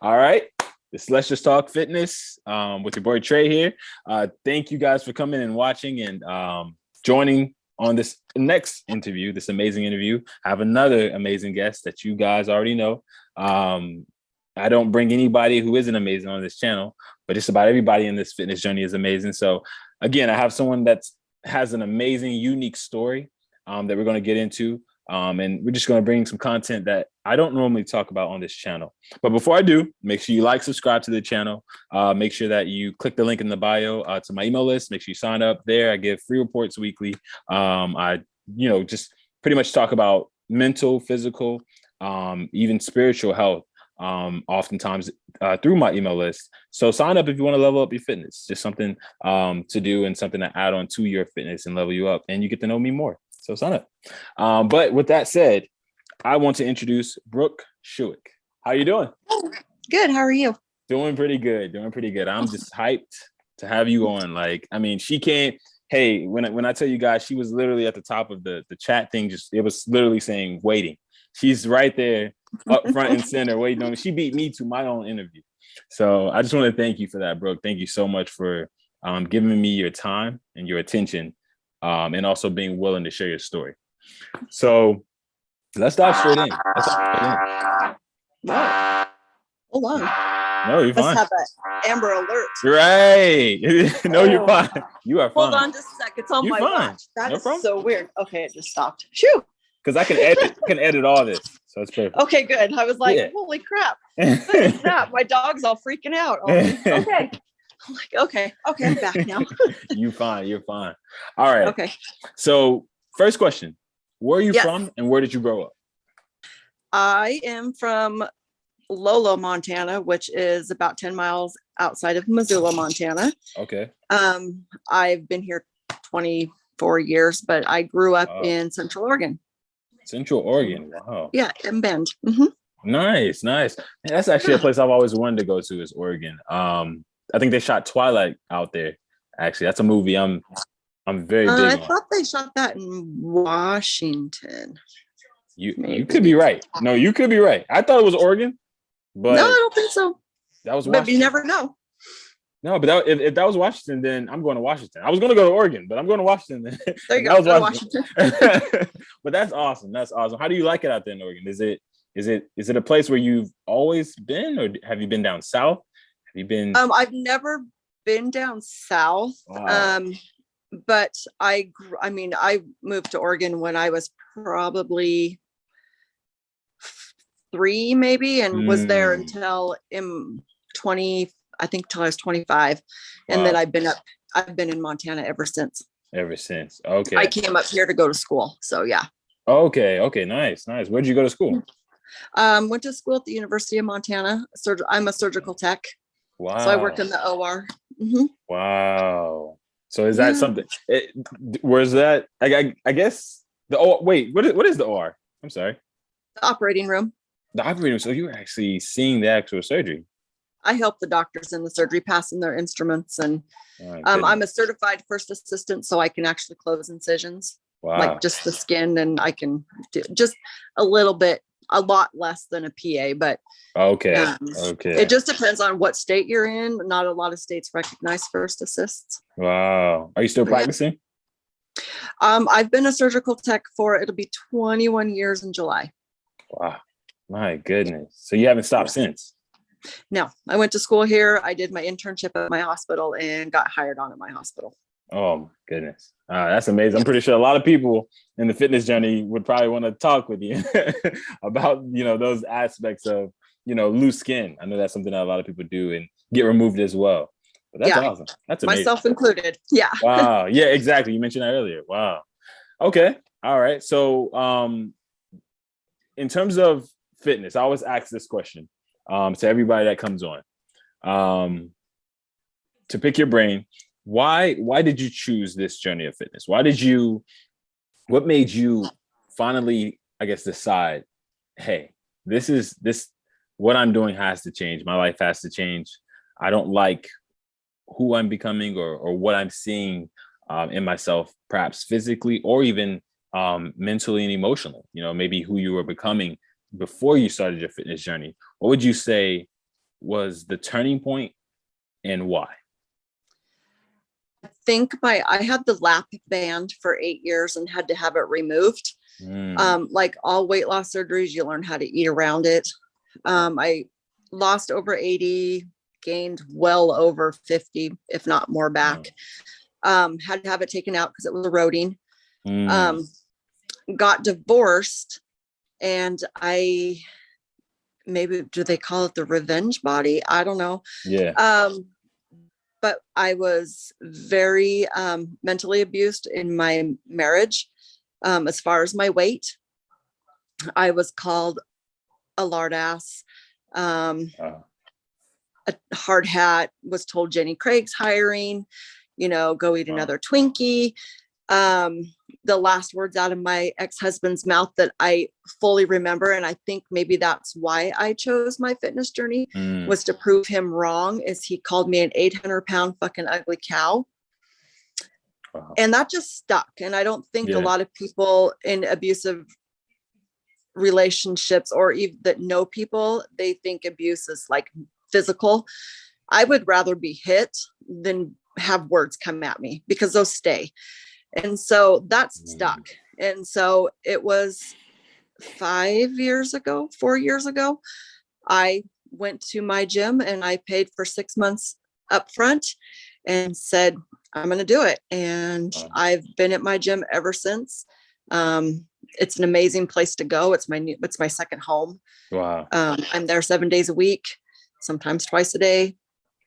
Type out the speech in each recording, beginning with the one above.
All right. This Let's Just Talk Fitness with your boy Trey here. Thank you guys for coming and watching and joining on this next interview, this amazing interview. I have another amazing guest that you guys already know. I don't bring anybody who isn't amazing on this channel, but just about everybody in this fitness journey is amazing. So again, I have someone that has an amazing, unique story that we're going to get into. And we're just going to bring some content that I don't normally talk about on this channel. But before I do, make sure you like, subscribe to the channel. Make sure that you click the link in the bio to my email list. Make sure you sign up there. I give free reports weekly. I, just pretty much talk about mental, physical, even spiritual health, oftentimes through my email list. So sign up if you want to level up your fitness. Just something to do and something to add on to your fitness and level you up. And you get to know me more. So sign up. But with that said, I want to introduce Brooke Schiewek. How you doing? Good. How are you? Doing pretty good. I'm just hyped to have you on. She can't. Hey, when I tell you guys, she was literally at the top of the chat thing. It was literally saying waiting. She's right there up front and center waiting on me. She beat me to my own interview. So I just want to thank you for that, Brooke. Thank you so much for giving me your time and your attention. And also being willing to share your story. So let's dive straight in. Wow. Hold on. No, you're fine. Let's have that Amber Alert. Right. No, you're fine. You are fine. Hold on just a sec. It's on you're my fine. watch. That no is problem. so weird. Okay, it just stopped. Shoo. Because I can edit all this. So it's perfect. Okay, good. I was like, holy crap. Holy crap. My dog's all freaking out. Okay. I'm like, okay, I'm back now. You're fine. All right. Okay. So first question, where are you from and where did you grow up? I am from Lolo, Montana, which is about 10 miles outside of Missoula, Montana. Okay. I've been here 24 years, but I grew up in Central Oregon. Central Oregon. Wow. Yeah, in Bend. Mm-hmm. Nice. That's actually a place I've always wanted to go to is Oregon. I think they shot Twilight out there. Actually, that's a movie I'm very big on. I thought they shot that in Washington. You could be right. No, you could be right. I thought it was Oregon, but no, I don't think so. That was Washington. But you never know. No, but if that was Washington, then I'm going to Washington. I was going to go to Oregon, but I'm going to Washington. There you go. Go Washington. But that's awesome. How do you like it out there in Oregon? Is it a place where you've always been, or have you been down south? Have you been? I've never been down south. Wow. But I moved to Oregon when I was probably 3 maybe, and was there until till I was 25. And then I've been in Montana ever since. Okay. I came up here to go to school. So yeah. Okay. Nice. Where'd you go to school? Went to school at the University of Montana. I'm a surgical tech. Wow. So I worked in the OR. Mm-hmm. Wow. So is that something? Where's that? I guess the OR. Wait, what is the OR? I'm sorry. The operating room. The operating room. So you were actually seeing the actual surgery. I help the doctors in the surgery, passing their instruments, and I'm a certified first assistant, so I can actually close incisions. Wow. Like just the skin, and I can do just a lot less than a PA, but okay. It just depends on what state you're in. Not a lot of states recognize first assists. Wow. Are you still practicing? I've been a surgical tech it'll be 21 years in July. Wow. My goodness. So you haven't stopped since? No, I went to school here. I did my internship at my hospital and got hired on at my hospital. Oh my goodness. That's amazing. I'm pretty sure a lot of people in the fitness journey would probably want to talk with you about, those aspects of, loose skin. I know that's something that a lot of people do and get removed as well. But that's awesome. That's amazing. Myself included. Yeah. Wow. Yeah, exactly. You mentioned that earlier. Wow. Okay. All right. So in terms of fitness, I always ask this question to everybody that comes on to pick your brain. Why did you choose this journey of fitness? What made you finally, I guess, decide, hey, what I'm doing has to change. My life has to change. I don't like who I'm becoming or what I'm seeing in myself, perhaps physically or even mentally and emotionally, maybe who you were becoming before you started your fitness journey. What would you say was the turning point, and why? I think I had the lap band for 8 years and had to have it removed. Like all weight loss surgeries, you learn how to eat around it. I lost over 80, gained well over 50, if not more back. Had to have it taken out because it was eroding. Got divorced, and maybe do they call it the revenge body? I don't know. Yeah. But I was very mentally abused in my marriage. As far as my weight, I was called a lard ass, a hard hat, was told Jenny Craig's hiring, go eat another Twinkie. The last words out of my ex-husband's mouth that I fully remember, and I think maybe that's why I chose my fitness journey, was to prove him wrong, is he called me an 800-pound fucking ugly cow. Wow. And that just stuck. And I don't think a lot of people in abusive relationships, or even that know people, they think abuse is like physical. I would rather be hit than have words come at me, because those stay. And so that's stuck. And so it was 4 years ago, I went to my gym and I paid for 6 months up front and said, I'm going to do it. And I've been at my gym ever since. It's an amazing place to go. It's my second home. Wow. I'm there 7 days a week, sometimes twice a day.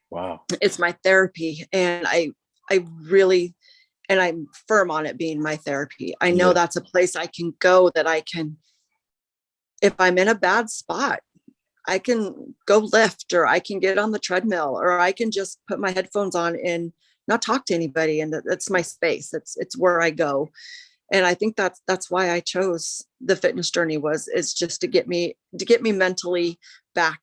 Wow. It's my therapy. And I really, and I'm firm on it being my therapy. I know that's a place I can go, that I can, if I'm in a bad spot, I can go lift, or I can get on the treadmill, or I can just put my headphones on and not talk to anybody. And that's my space. It's where I go. And I think that's why I chose the fitness journey, is just to get me mentally back.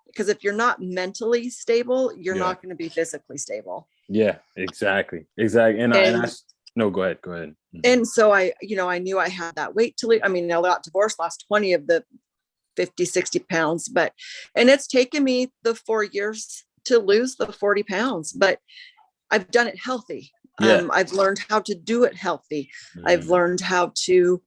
Because if you're not mentally stable, you're not going to be physically stable. Yeah, exactly. And no, go ahead. And so I knew I had that weight to lose. I mean, I got divorced, lost 20 of the 50, 60 pounds, and it's taken me the 4 years to lose the 40 pounds, but I've done it healthy. I've learned how to do it healthy. I've learned how to,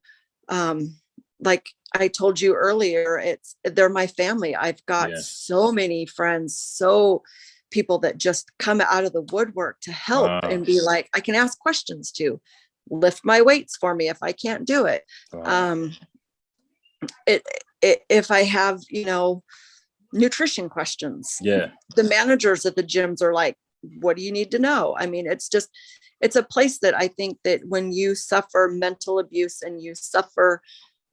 like I told you earlier, they're my family. I've got so many friends, people that just come out of the woodwork to help and be like, I can ask questions to, lift my weights for me if I can't do it. If I have, nutrition questions, the managers at the gyms are like, what do you need to know? I mean, it's a place that I think that when you suffer mental abuse and you suffer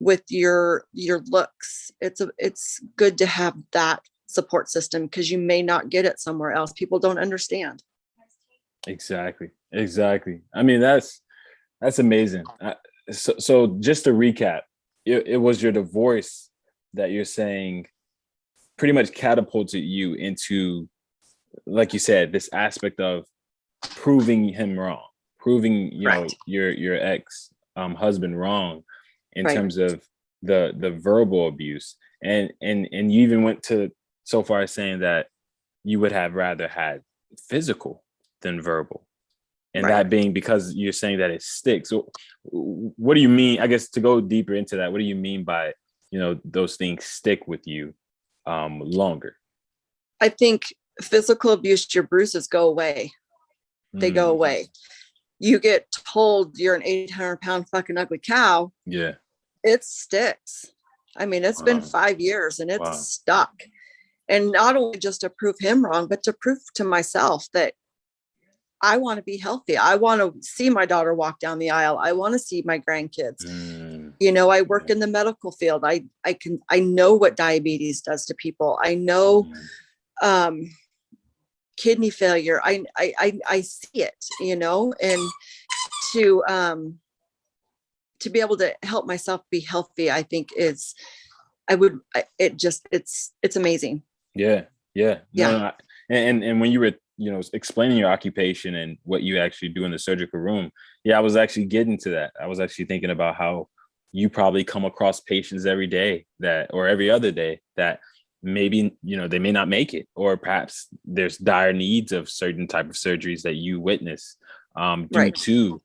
with your looks, it's good to have that support system, because you may not get it somewhere else. People don't understand. Exactly. I mean, that's amazing. So just to recap, it was your divorce that you're saying pretty much catapulted you into, like you said, this aspect of proving him wrong, proving your ex husband wrong in terms of the verbal abuse, and you even went to so far as saying that you would have rather had physical than verbal, and that being because you're saying that it sticks. So what do you mean? I guess to go deeper into that, what do you mean by those things stick with you longer? I think physical abuse, your bruises go away. They go away. You get told you're an 800-pound fucking ugly cow. Yeah. It sticks. I mean, it's been 5 years and it's stuck. And not only just to prove him wrong, but to prove to myself that I want to be healthy. I want to see my daughter walk down the aisle. I want to see my grandkids. I work in the medical field. I know what diabetes does to people. I know kidney failure. I see it, and to be able to help myself be healthy, I think it's amazing. Yeah. No, and when you were, explaining your occupation and what you actually do in the surgical room, I was actually getting to that. I was actually thinking about how you probably come across patients every day or every other day that maybe, they may not make it, or perhaps there's dire needs of certain type of surgeries that you witness due Right. to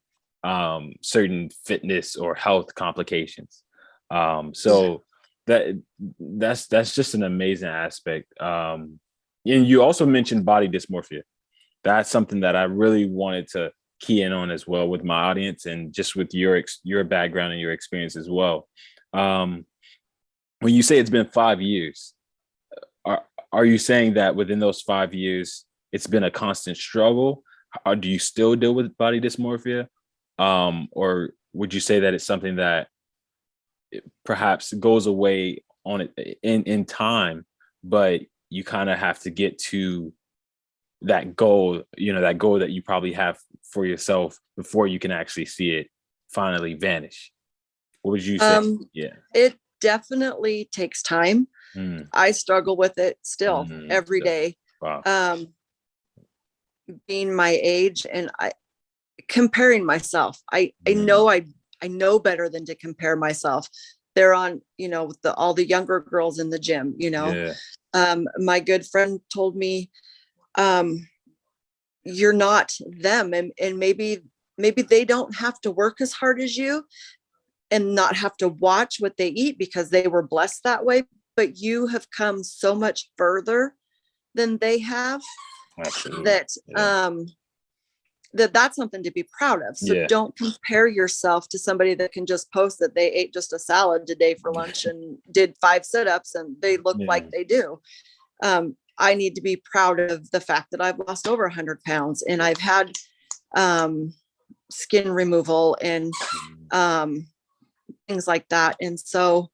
certain fitness or health complications. So that's just an amazing aspect. And you also mentioned body dysmorphia. That's something that I really wanted to key in on as well with my audience, and just with your background and your experience as well. When you say it's been 5 years, are you saying that within those 5 years, it's been a constant struggle? Or do you still deal with body dysmorphia? Or would you say that it's something that perhaps goes away on it in time, but you kind of have to get to that goal, that goal that you probably have for yourself before you can actually see it finally vanish? What would you say? Yeah. It definitely takes time. I struggle with it still every day. Wow. Being my age, and comparing myself. I know better than to compare myself. They're on, all the younger girls in the gym, Yeah. My good friend told me, you're not them. And maybe they don't have to work as hard as you and not have to watch what they eat because they were blessed that way. But you have come so much further than they have. Absolutely. That's something to be proud of. So don't compare yourself to somebody that can just post that they ate just a salad today for lunch and did 5 sit-ups and they look like they do. I need to be proud of the fact that I've lost over 100 pounds and I've had skin removal and things like that. And so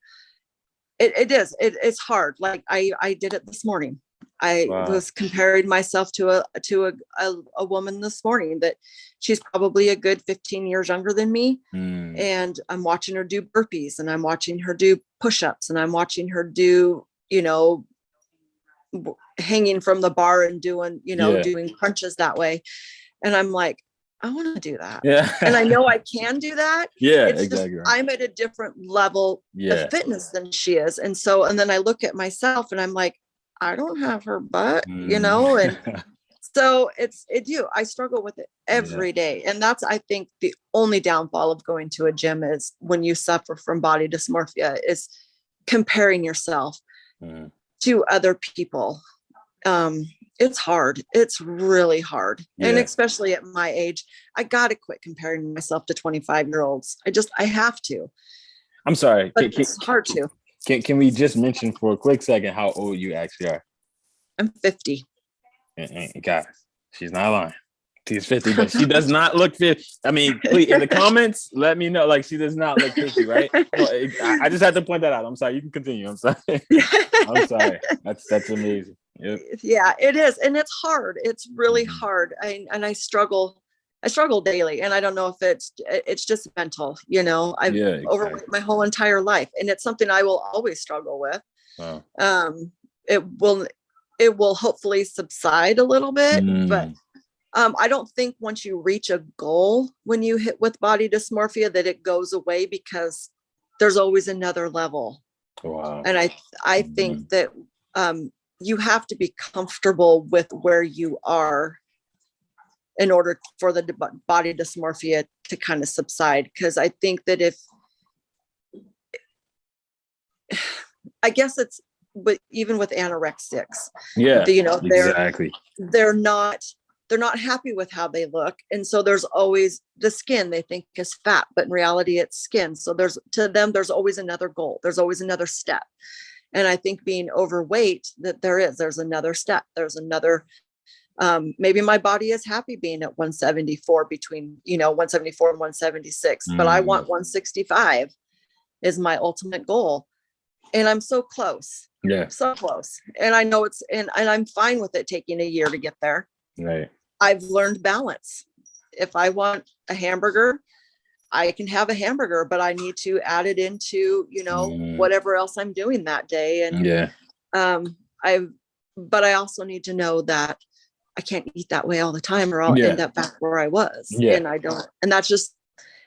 it's hard. Like I did it this morning. I was comparing myself to a woman this morning that she's probably a good 15 years younger than me. And I'm watching her do burpees and I'm watching her do push-ups and I'm watching her do, hanging from the bar and doing, doing crunches that way. And I'm like, I want to do that. Yeah. And I know I can do that. Yeah, it's exactly. Just, I'm at a different level of fitness than she is. And so, and then I look at myself and I'm like, I don't have her butt, and so I struggle with it every day. And that's, I think, the only downfall of going to a gym is when you suffer from body dysmorphia is comparing yourself to other people. It's hard. It's really hard. Yeah. And especially at my age, I got to quit comparing myself to 25-year-olds. I have to. I'm sorry. It's hard to. Can we just mention for a quick second how old you actually are? I'm 50. Guys, she's not lying. She's 50, but she does not look 50. I mean, please, in the comments, let me know. Like, she does not look 50, right? I just had to point that out. I'm sorry. You can continue. I'm sorry. I'm sorry. That's amazing. Yep. Yeah, it is. And it's hard. It's really hard. I struggle daily. And I don't know if it's just mental, I've overweight my whole entire life. And it's something I will always struggle with. Wow. It will hopefully subside a little bit, but I don't think once you reach a goal, when you hit with body dysmorphia, that it goes away, because there's always another level. Wow. And I think that you have to be comfortable with where you are in order for the body dysmorphia to kind of subside. Because I think that I guess it's, but even with anorexics, exactly. They're not happy with how they look. And so there's always the skin they think is fat, but in reality it's skin. So there's always another goal. There's always another step. And I think being overweight, that there's another step. There's another, maybe my body is happy being at 174 between, 174 and 176, but I want 165 is my ultimate goal. And I'm so close. Yeah. So close. And I know and I'm fine with it taking a year to get there. Right. I've learned balance. If I want a hamburger, I can have a hamburger, but I need to add it into, whatever else I'm doing that day. And but I also need to know that I can't eat that way all the time, or I'll end up back where I was. Yeah. And I don't, and that's just,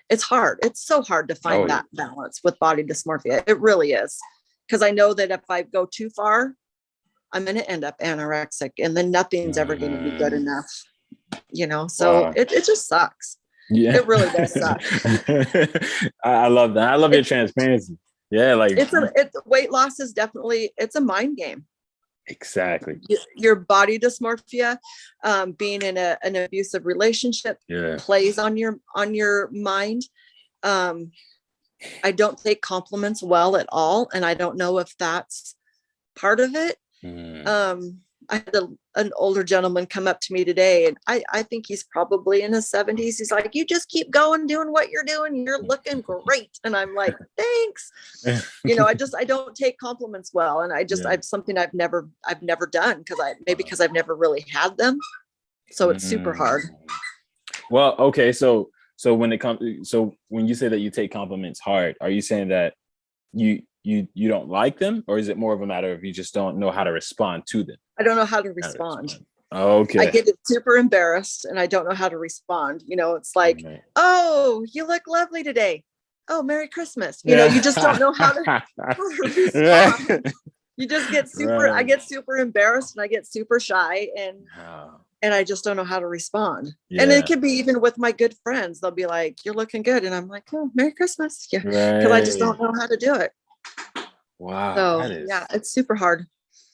it's hard. It's so hard to find that balance with body dysmorphia. It really is. Because I know that if I go too far, I'm going to end up anorexic, and then nothing's ever going to be good enough, so it just sucks. Yeah, it really does suck. I love that. I love your transparency. Yeah, like weight loss is definitely, it's a mind game. Exactly. Your body dysmorphia, being in an abusive relationship, plays on your mind. I don't take compliments well at all, and I don't know if that's part of it. I had an older gentleman come up to me today, and I think he's probably in his 70s. He's like, "You just keep going, doing what you're doing. You're looking great." And I'm like, "Thanks." I don't take compliments well. And I've something I've never done, because I've never really had them. So it's super hard. Well, okay. So when you say that you take compliments hard, are you saying that you don't like them, or is it more of a matter of you just don't know how to respond to them? I don't know how to respond. Okay. I get super embarrassed, and I don't know how to respond. It's like, "Oh, you look lovely today. Oh, Merry Christmas." You just don't know how to respond. You just get I get super embarrassed, and I get super shy, and I just don't know how to respond. And it could be even with my good friends. They'll be like, "You're looking good." And I'm like, "Oh, Merry Christmas." Yeah. Because I just don't know how to do it. Wow. So it's super hard.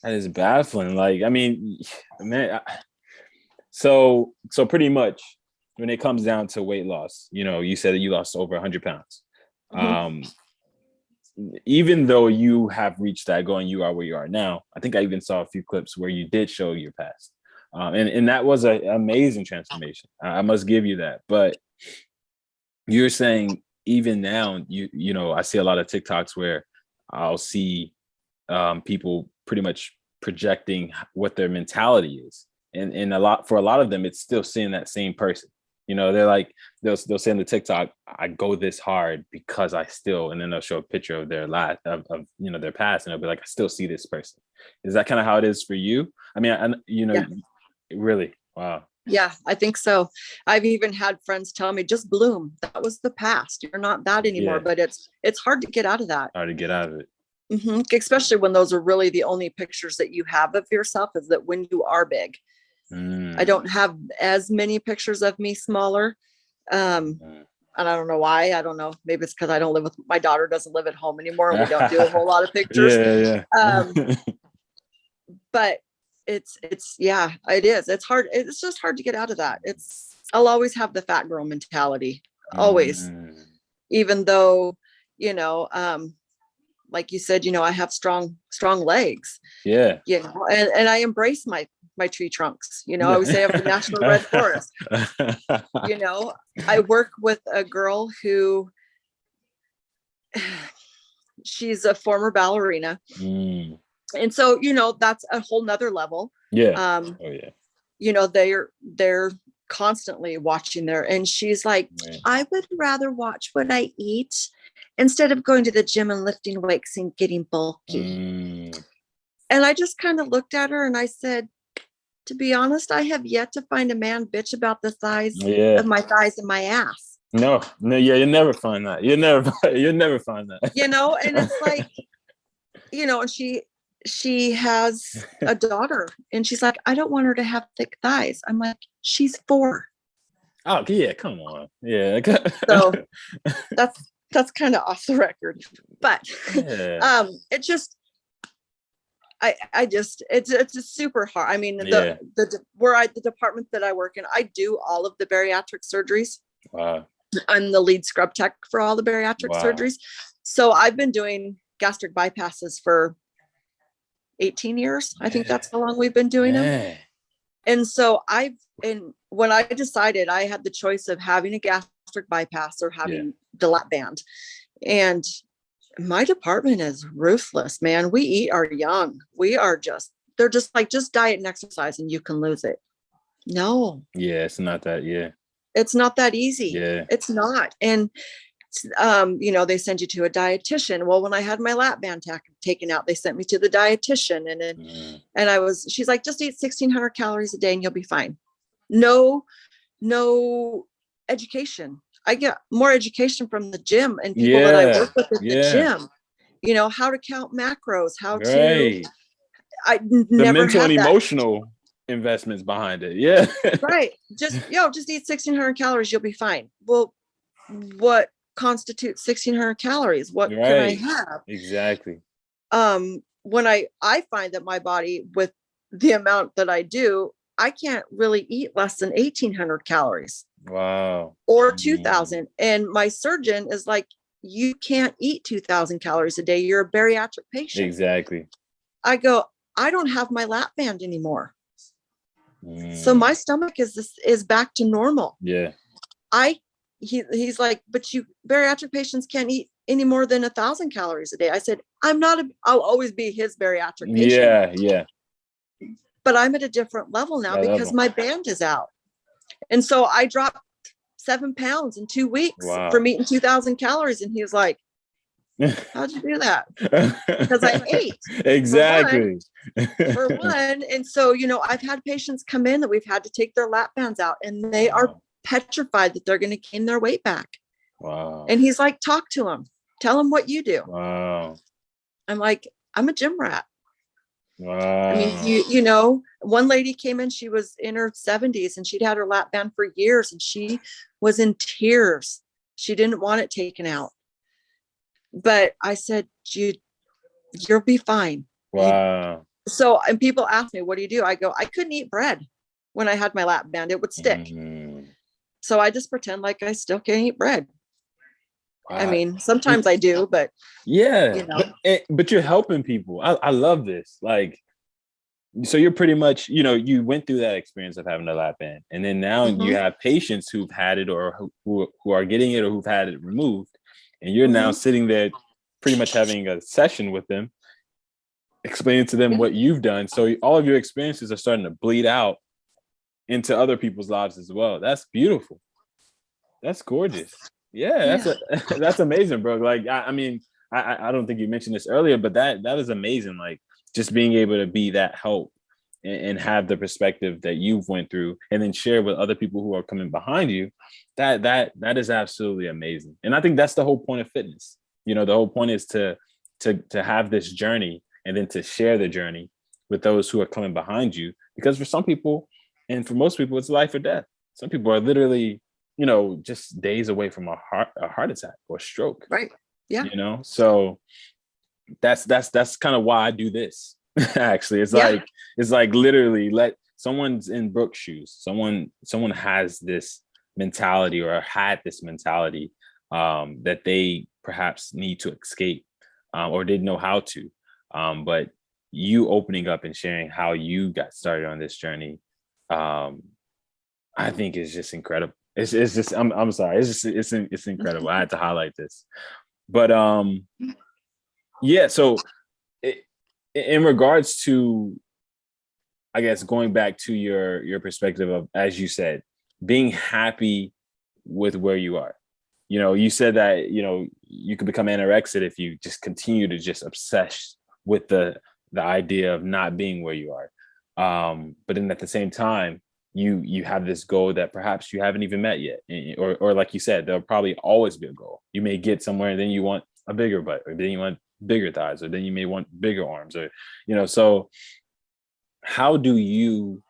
That is baffling. Like, I mean, man, so pretty much when it comes down to weight loss, you said that you lost over 100 pounds. Even though you have reached that goal and you are where you are now, I think I even saw a few clips where you did show your past. And that was an amazing transformation. I must give you that. But you're saying even now, I see a lot of TikToks where I'll see people pretty much projecting what their mentality is. And for a lot of them, it's still seeing that same person. They're like, they'll say in the TikTok, "I go this hard because I still," and then they'll show a picture of their last of their past, and they'll be like, "I still see this person." Is that kind of how it is for you? I mean, really? Wow. Yeah, I think so. I've even had friends tell me, "Just bloom. That was the past. You're not that anymore." But it's hard to get out of that. Hard to get out of it. Especially when those are really the only pictures that you have of yourself, is that when you are big. I don't have as many pictures of me smaller. And I don't know why. I don't know. Maybe it's because I don't live with, my daughter doesn't live at home anymore, and we don't do a whole lot of pictures. But it is. It's hard. It's just hard to get out of that. I'll always have the fat girl mentality. Always. Even though, like you said, I have strong legs. Yeah. And I embrace my tree trunks. I always say I have the National Red Forest. I work with a girl who, she's a former ballerina. And so, that's a whole nother level. Yeah. They're constantly watching there. And she's like, "I would rather watch what I eat instead of going to the gym and lifting weights and getting bulky." And I just kind of looked at her and I said, "To be honest, I have yet to find a man bitch about the size of my thighs and my ass." No, you'll never find that. You'll never find that. And it's like, and she has a daughter, and she's like, "I don't want her to have thick thighs." I'm like, "She's 4. Oh yeah, come on. Yeah. So that's kind of off the record, but it just, it's super hard. I mean, the department that I work in, I do all of the bariatric surgeries. Wow. I'm the lead scrub tech for all the bariatric surgeries. So I've been doing gastric bypasses for 18 years. I think that's how long we've been doing them. And so when I decided, I had the choice of having a gastric bypass or having the lap band. And my department is ruthless, man. We eat our young. They're just like, "Just diet and exercise and you can lose it." No. Yeah, it's not that. Yeah. It's not that easy. Yeah. It's not. And, they send you to a dietitian. Well, when I had my lap band taken out, they sent me to the dietitian, and she's like, "Just eat 1,600 calories a day and you'll be fine." No education. I get more education from the gym and people that I work with at the gym, how to count macros, I The never mental had and that. emotional investments behind it. Yeah. Right. Just eat 1,600 calories. You'll be fine. Well, what constitutes 1,600 calories? What can I Right. have? Exactly. When I find that my body, with the amount that I do, I can't really eat less than 1,800 calories Wow. or 2,000. And my surgeon is like, you can't eat 2,000 calories a day. You're a bariatric patient. Exactly. I go, I don't have my lap band anymore. So Mm. my stomach is back to normal. Yeah. He's like, but you bariatric patients can't eat any more than 1,000 calories a day. I said, I'll always be his bariatric patient, Yeah. Yeah. but I'm at a different level now That because level. my band is out. And so I dropped 7 pounds in 2 weeks Wow. from eating 2,000 calories. And he was like, how'd you do that? Because I ate. Exactly. For one. And so, I've had patients come in that we've had to take their lap bands out, and they are petrified that they're going to gain their weight back. Wow. And he's like, talk to them, tell them what you do. Wow. I'm like, I'm a gym rat. Wow. I mean, one lady came in, she was in her 70s and she'd had her lap band for years and she was in tears. She didn't want it taken out. But I said, you'll be fine. Wow. And people ask me, what do you do? I go, I couldn't eat bread when I had my lap band. It would stick. Mm-hmm. So I just pretend like I still can't eat bread. Wow. I mean, sometimes I do, but yeah, but you're helping people. I love this. Like, so you're pretty much, you went through that experience of having a lap band, and then now you have patients who've had it or who are getting it or who've had it removed, and you're now sitting there pretty much having a session with them, explaining to them what you've done. So all of your experiences are starting to bleed out into other people's lives as well. That's beautiful. That's gorgeous. Yeah. That's amazing, bro. Like, I mean, I don't think you mentioned this earlier, but that is amazing. Like, just being able to be that help and have the perspective that you've went through, and then share with other people who are coming behind you. That is absolutely amazing. And I think that's the whole point of fitness. The whole point is to have this journey, and then to share the journey with those who are coming behind you. Because for some people, and for most people, it's life or death. Some people are literally, just days away from a heart attack or stroke. Right. Yeah. So that's kind of why I do this. Actually, it's like literally, let someone's in Brooke's shoes. Someone has this mentality or had this mentality that they perhaps need to escape or didn't know how to. But you opening up and sharing how you got started on this journey, I think is just incredible. It's just I'm sorry. It's incredible. I had to highlight this. But so in regards to, I guess, going back to your perspective of, as you said, being happy with where you are. You said that, you could become anorexic if you just continue to just obsess with the idea of not being where you are. But then at the same time, you have this goal that perhaps you haven't even met yet. Or like you said, there'll probably always be a goal. You may get somewhere and then you want a bigger butt, or then you want bigger thighs, or then you may want bigger arms, or, so how do you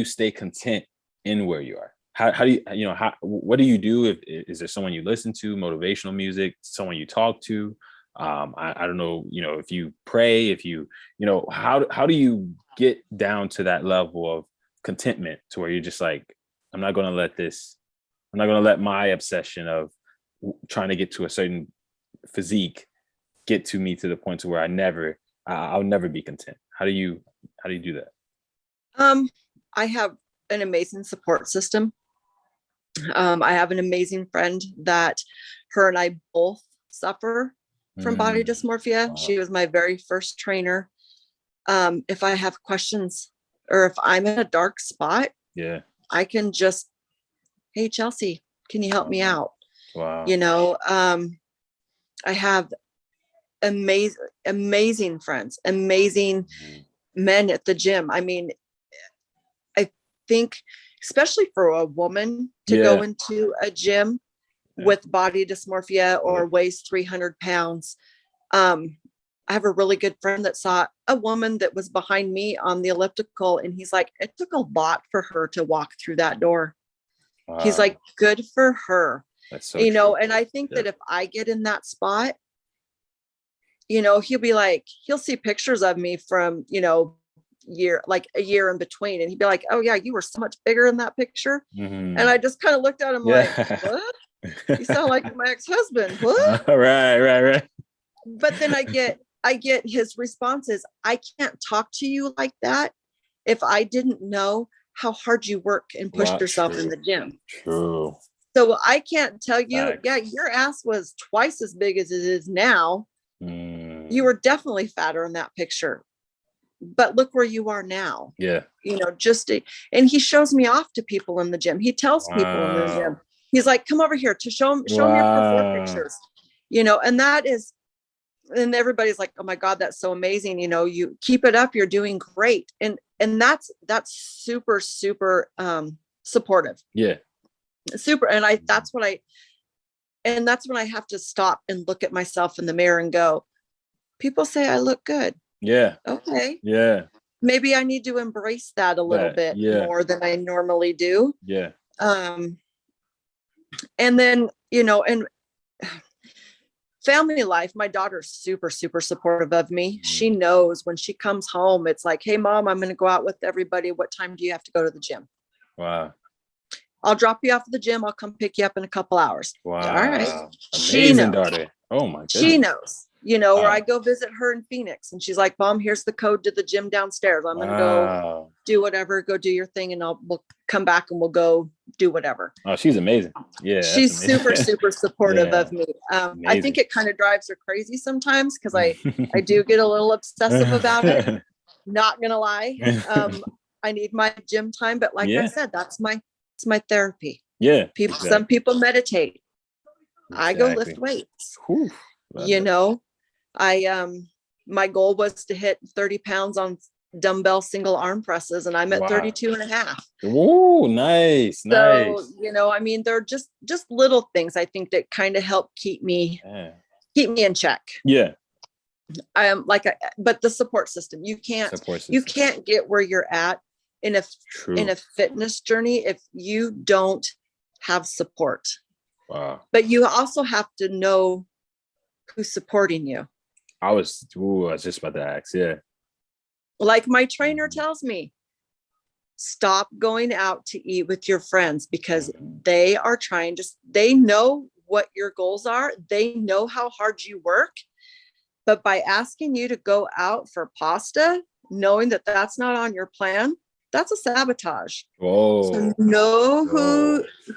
stay content in where you are? How do you, what do you do? Is there someone you listen to, motivational music, someone you talk to? I don't know, if you pray, if you, how do you get down to that level of contentment to where you're just like, I'm not going to let my obsession of trying to get to a certain physique get to me to the point to where I'll never be content. How do you do that? I have an amazing support system. I have an amazing friend that her and I both suffer from body dysmorphia. Wow. She was my very first trainer. If I have questions or if I'm in a dark spot, I can just, hey, Chelsea, can you help me out? Wow. I have amazing friends, amazing men at the gym. I mean, I think, especially for a woman to go into a gym with body dysmorphia or weighs 300 pounds, I have a really good friend that saw a woman that was behind me on the elliptical. And he's like, it took a lot for her to walk through that door. Wow. He's like, good for her. That's so know, true. and I think that if I get in that spot, he'll be like, he'll see pictures of me from, a year in between. And he'd be like, oh yeah, you were so much bigger in that picture. Mm-hmm. And I just kind of looked at him like, what? You sound like my ex-husband. What? Right. But then I get his responses. I can't talk to you like that if I didn't know how hard you work and push yourself in the gym. True. So I can't tell you, Facts. yeah, your ass was twice as big as it is now. You were definitely fatter in that picture. But look where you are now. Yeah. And he shows me off to people in the gym. He tells people in the gym, he's like, come over here to show me your before pictures, and that is, and everybody's like, oh my God, that's so amazing. You keep it up. You're doing great. And that's super, super, supportive. Yeah. Super. And that's when I have to stop and look at myself in the mirror and go, people say I look good. Yeah. Okay. Yeah. Maybe I need to embrace that a little bit more than I normally do. Yeah. And then, and family life, my daughter's super, super supportive of me. She knows when she comes home, it's like, hey mom, I'm going to go out with everybody. What time do you have to go to the gym? Wow. I'll drop you off at the gym. I'll come pick you up in a couple hours. Wow. All right. Amazing daughter. Oh my goodness. She knows, or I go visit her in Phoenix and she's like, Mom, here's the code to the gym downstairs. I'm going to go do whatever, go do your thing. And we'll come back and we'll go do whatever. Oh, she's amazing. Yeah. She's super, super supportive of me. I think it kind of drives her crazy sometimes because I do get a little obsessive about it. Not going to lie. I need my gym time, but like I said, it's my therapy. Yeah. Some people meditate. I go lift weights. Whew, my goal was to hit 30 pounds on dumbbell single arm presses, and I'm at 32 and a half. Oh, nice. So, they're just little things I think that kind of help keep me in check. Yeah. But the support system, you can't get where you're at in a fitness journey if you don't have support. Wow. But you also have to know who's supporting you. I was just about to ask. Yeah. Like my trainer tells me, stop going out to eat with your friends because they are they know what your goals are. They know how hard you work. But by asking you to go out for pasta, knowing that that's not on your plan, that's a sabotage. Whoa. So know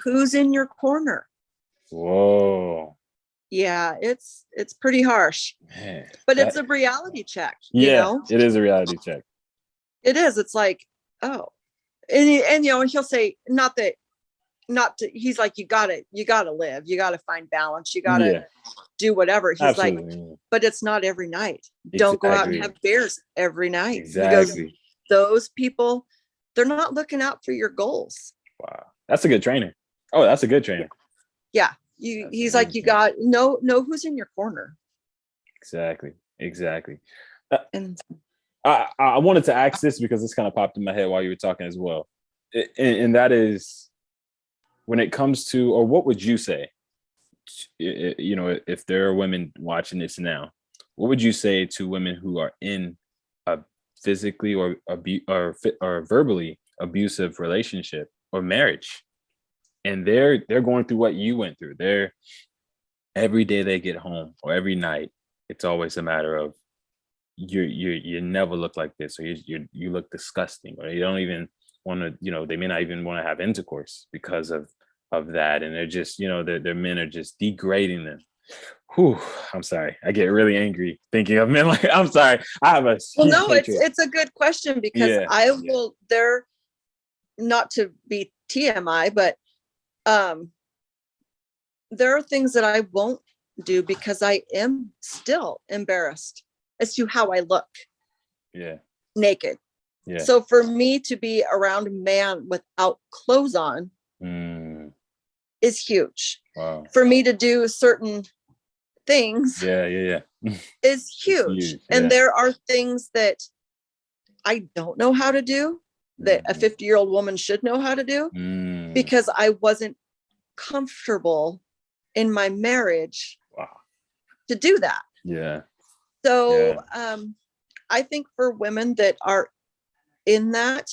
who's in your corner. Whoa. Yeah, it's pretty harsh. Man, but it's a reality check. Yeah, it is a reality check. It is. It's like, oh. And he'll say, he's like, you gotta live, you gotta find balance, you gotta do whatever. He's absolutely. Like, but it's not every night. Exactly. Don't go out and have beers every night. Exactly. Because those people, they're not looking out for your goals. Wow. That's a good trainer. Oh, that's a good trainer. Yeah. He's like, you got know who's in your corner. Exactly. And I wanted to ask this because this kind of popped in my head while you were talking as well. And that is, when it comes to, or what would you say, if there are women watching this now, what would you say to women who are in a physically or verbally abusive relationship or marriage, and they're going through what you went through? They're, every day they get home or every night, it's always a matter of you never look like this, or you look disgusting, or you don't even want to, they may not even want to have intercourse because of that, and they're just, their men are just degrading them. Whew, I'm sorry, I get really angry thinking of men. Like, I'm sorry, I have a it's a good question because they're not to be TMI, but there are things that I won't do because I am still embarrassed as to how I look. Yeah. Naked. Yeah. So for me to be around a man without clothes on is huge. Wow. For me to do certain things. Yeah. is huge. huge, And yeah. there are things that I don't know how to do that a 50-year-old woman should know how to do, because I wasn't comfortable in my marriage to do that. Yeah. So I think for women that are in that,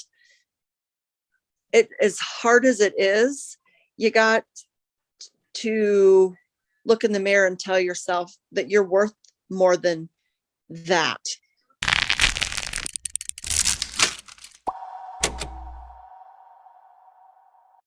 it, as hard as it is, you got to look in the mirror and tell yourself that you're worth more than that.